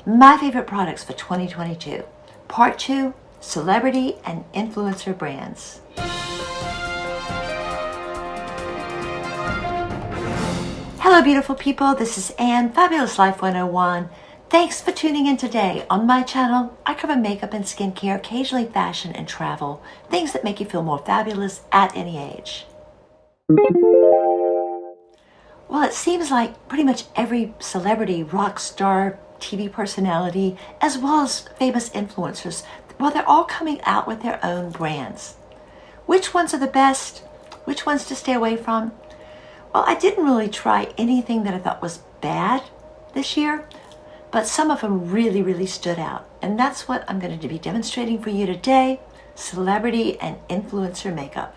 My favorite products for 2022. Part 2, celebrity and influencer brands. Hello beautiful people, this is Anne, Fabulous Life 101. Thanks for tuning in today. On my channel, I cover makeup and skincare, occasionally fashion and travel, things that make you feel more fabulous at any age. Well, it seems like pretty much every celebrity, rock star, TV personality, as well as famous influencers, well, they're all coming out with their own brands. Which ones are the best? Which ones to stay away from? Well, I didn't really try anything that I thought was bad this year, but some of them really stood out. And that's what I'm going to be demonstrating for you today, celebrity and influencer makeup.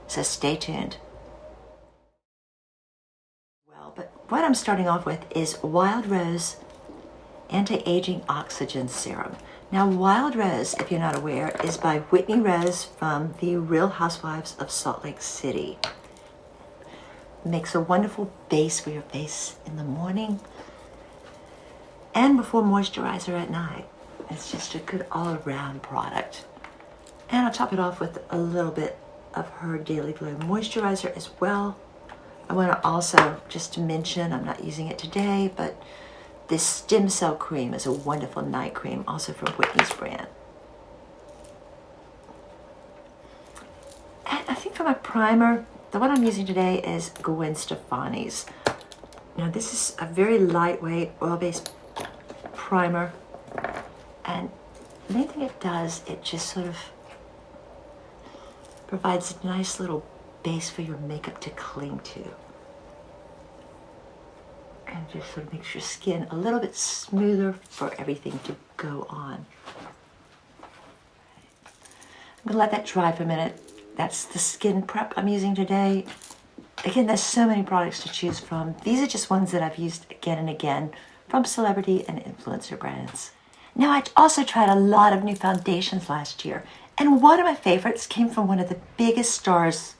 So stay tuned. Well, but what I'm starting off with is Wild Rose Anti-Aging Oxygen Serum. Now, Wild Rose, if you're not aware, is by Whitney Rose from the Real Housewives of Salt Lake City. Makes a wonderful base for your face in the morning and before moisturizer at night. It's just a good all-around product. And I'll top it off with a little bit of her Daily Glow moisturizer as well. I want to also just mention, I'm not using it today, but this stem cell cream is a wonderful night cream, also from Whitney's brand. And I think for my primer, the one I'm using today is Gwen Stefani's. Now this is a very lightweight oil-based primer, and the main thing it does, it just sort of provides a nice little base for your makeup to cling to. And just sort of makes your skin a little bit smoother for everything to go on. I'm gonna let that dry for a minute. That's the skin prep I'm using today. Again, there's so many products to choose from. These are just ones that I've used again and again from celebrity and influencer brands. Now, I also tried a lot of new foundations last year, and one of my favorites came from one of the biggest stars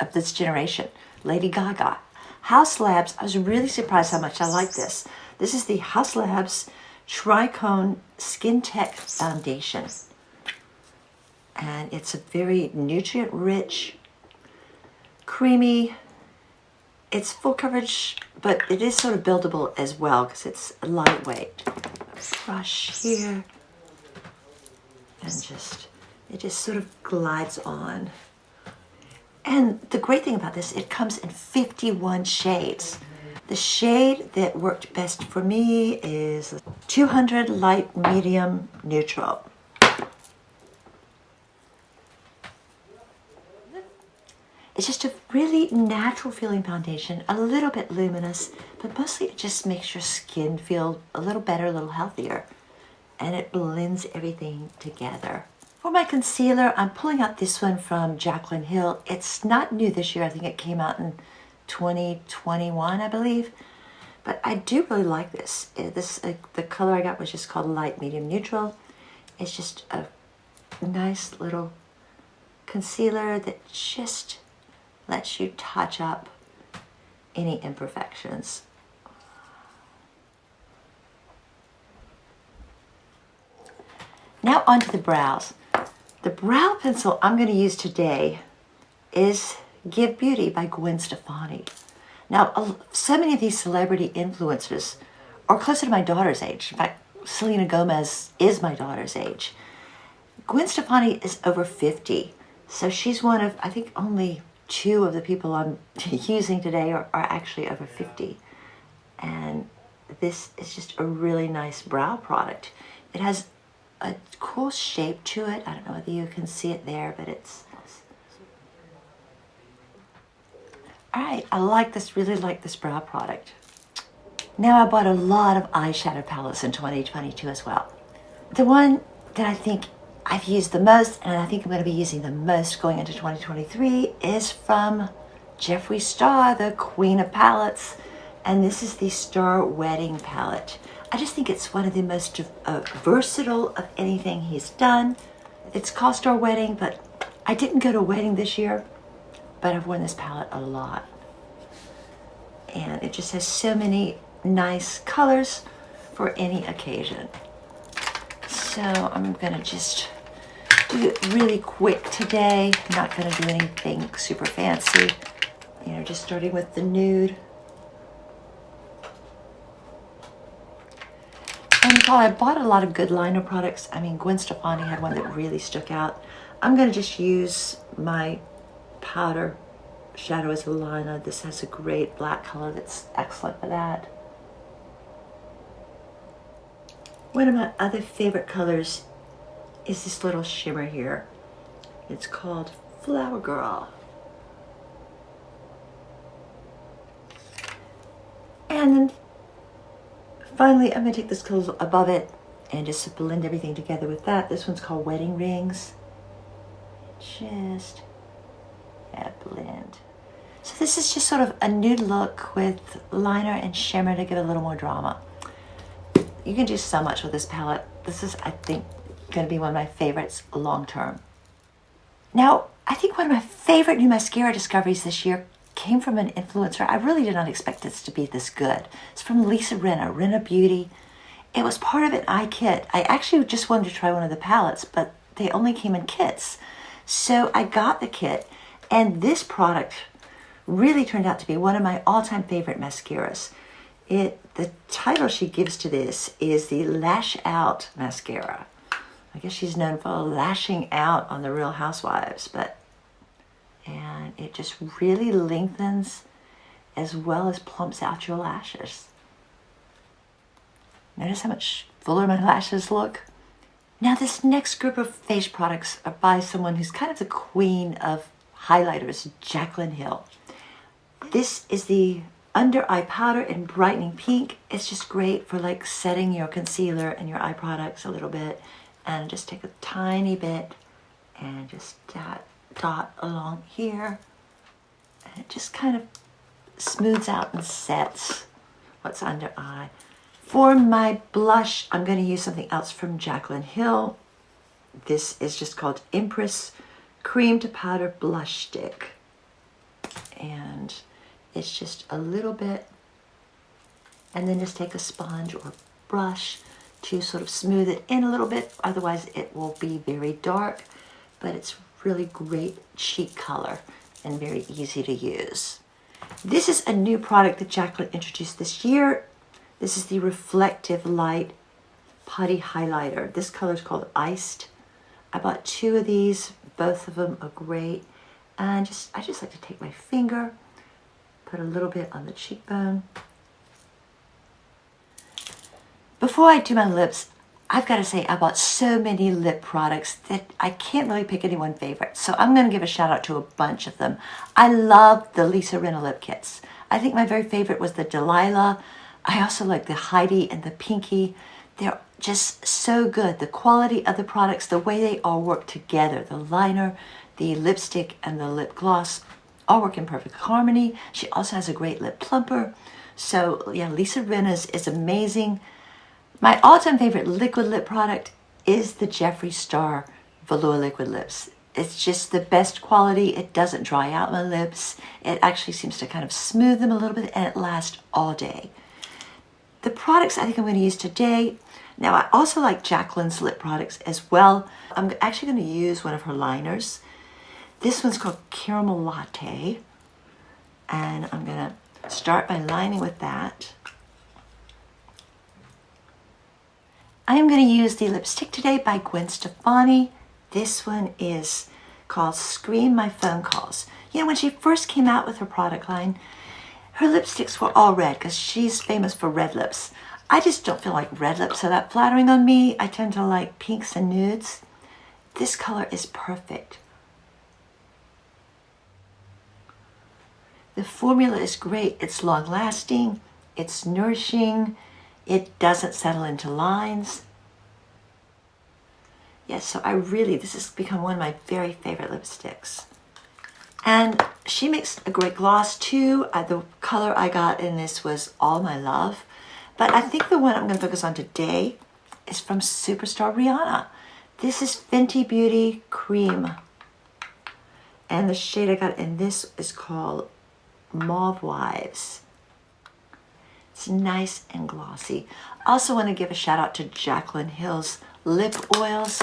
of this generation, Lady Gaga. Haus Labs, I was really surprised how much I like this. This is the Haus Labs Triclone Skin Tech Foundation. And it's a very nutrient-rich, creamy, it's full coverage, but it is sort of buildable as well because it's lightweight. Brush here, and it just sort of glides on. And the great thing about this, it comes in 51 shades. The shade that worked best for me is 200 Light Medium Neutral. It's just a really natural feeling foundation, a little bit luminous, but mostly it just makes your skin feel a little better, a little healthier. And it blends everything together. For my concealer, I'm pulling out this one from Jaclyn Hill. It's not new this year. I think it came out in 2021, I believe. But I do really like this. The color I got was just called Light Medium Neutral. It's just a nice little concealer that just lets you touch up any imperfections. Now onto the brows. The brow pencil I'm going to use today is Give Beauty by Gwen Stefani. Now, so many of these celebrity influencers are closer to my daughter's age. In fact, Selena Gomez is my daughter's age. Gwen Stefani is over 50, so she's one of, I think, only 2 of the people I'm using today are actually over 50. And this is just a really nice brow product. It has a cool shape to it. I don't know whether you can see it there, but it's... Alright, I like this, really like this brow product. Now I bought a lot of eyeshadow palettes in 2022 as well. The one that I think I've used the most, and I think I'm going to be using the most going into 2023, is from Jeffree Star, the Queen of Palettes. And this is the Star Wedding palette. I just think it's one of the most versatile of anything he's done. It's called Star Wedding, but I didn't go to a wedding this year, but I've worn this palette a lot. And it just has so many nice colors for for any occasion. So I'm gonna just do it really quick today. I'm not gonna do anything super fancy. You know, just starting with the nude. And while I bought a lot of good liner products, I mean, Gwen Stefani had one that really stuck out. I'm gonna just use my powder shadow as a liner. This has a great black color that's excellent for that. One of my other favorite colors is this little shimmer here. It's called Flower Girl. And then finally, I'm gonna take this color above it and just blend everything together with that. This one's called Wedding Rings. Just blend. So this is just sort of a nude look with liner and shimmer to give it a little more drama. You can do so much with this palette. This is, I think, gonna be one of my favorites long term. Now, I think one of my favorite new mascara discoveries this year came from an influencer. I really did not expect this to be this good. It's from Lisa Rinna Beauty. It was part of an eye kit. I actually just wanted to try one of the palettes, but they only came in kits. So I got the kit, and this product really turned out to be one of my all-time favorite mascaras. The title she gives to this is the Lash Out Mascara. I guess she's known for lashing out on the Real Housewives, and it just really lengthens as well as plumps out your lashes. Notice how much fuller my lashes look? Now this next group of face products are by someone who's kind of the queen of highlighters, Jaclyn Hill. This is the under eye powder in brightening pink. It's just great for like setting your concealer and your eye products a little bit, and just take a tiny bit and just dot along here, and it just kind of smooths out and sets what's under eye. For my blush, I'm going to use something else from Jaclyn Hill. This is just called Empress Cream to Powder Blush Stick, and it's just a little bit, and then just take a sponge or brush to sort of smooth it in a little bit. Otherwise it will be very dark, but it's really great cheek color and very easy to use. This is a new product that Jaclyn introduced this year. This is the Reflective Light Putty Highlighter. This color is called Iced. I bought 2 of these. Both of them are great. And I just like to take my finger, put a little bit on the cheekbone. Before I do my lips, I've got to say I bought so many lip products that I can't really pick any one favorite. So I'm going to give a shout out to a bunch of them. I love the Lisa Rinna lip kits. I think my very favorite was the Delilah. I also like the Heidi and the Pinky. They're just so good. The quality of the products, the way they all work together, the liner, the lipstick, and the lip gloss all work in perfect harmony. She also has a great lip plumper. So yeah, Lisa Rinna's is amazing. My all-time favorite liquid lip product is the Jeffree Star Velour Liquid Lips. It's just the best quality. It doesn't dry out my lips. It actually seems to kind of smooth them a little bit, and it lasts all day. The products I think I'm going to use today, now I also like Jaclyn's lip products as well. I'm actually going to use one of her liners. This one's called Caramel Latte, and I'm going to start by lining with that. I am going to use the lipstick today by Gwen Stefani. This one is called Scream My Phone Calls. You know, when she first came out with her product line, her lipsticks were all red because she's famous for red lips. I just don't feel like red lips are that flattering on me. I tend to like pinks and nudes. This color is perfect. The formula is great. It's long lasting. It's nourishing. It doesn't settle into lines. Yes, so this has become one of my very favorite lipsticks. And she makes a great gloss too. The color I got in this was All My Love. But I think the one I'm going to focus on today is from Superstar Rihanna. This is Fenty Beauty Cream. And the shade I got in this is called Mauve Wives. It's nice and glossy. Also want to give a shout out to Jaclyn Hill's lip oils.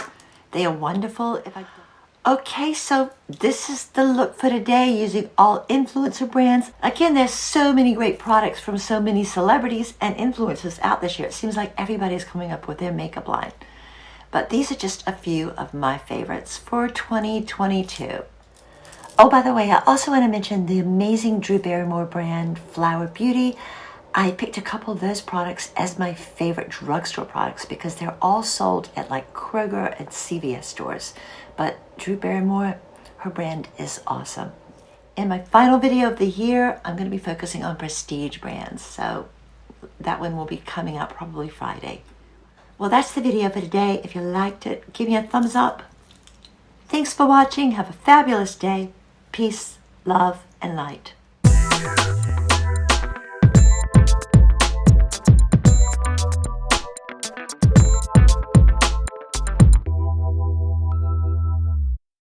They are wonderful. Okay, so this is the look for today using all influencer brands. Again, there's so many great products from so many celebrities and influencers out this year. It seems like everybody's coming up with their makeup line. But these are just a few of my favorites for 2022. Oh, by the way, I also want to mention the amazing Drew Barrymore brand Flower Beauty. I picked a couple of those products as my favorite drugstore products because they're all sold at like Kroger and CVS stores. But Drew Barrymore, her brand is awesome. In my final video of the year, I'm going to be focusing on prestige brands. So that one will be coming out probably Friday. Well, that's the video for today. If you liked it, give me a thumbs up. Thanks for watching. Have a fabulous day. Peace, love, and light.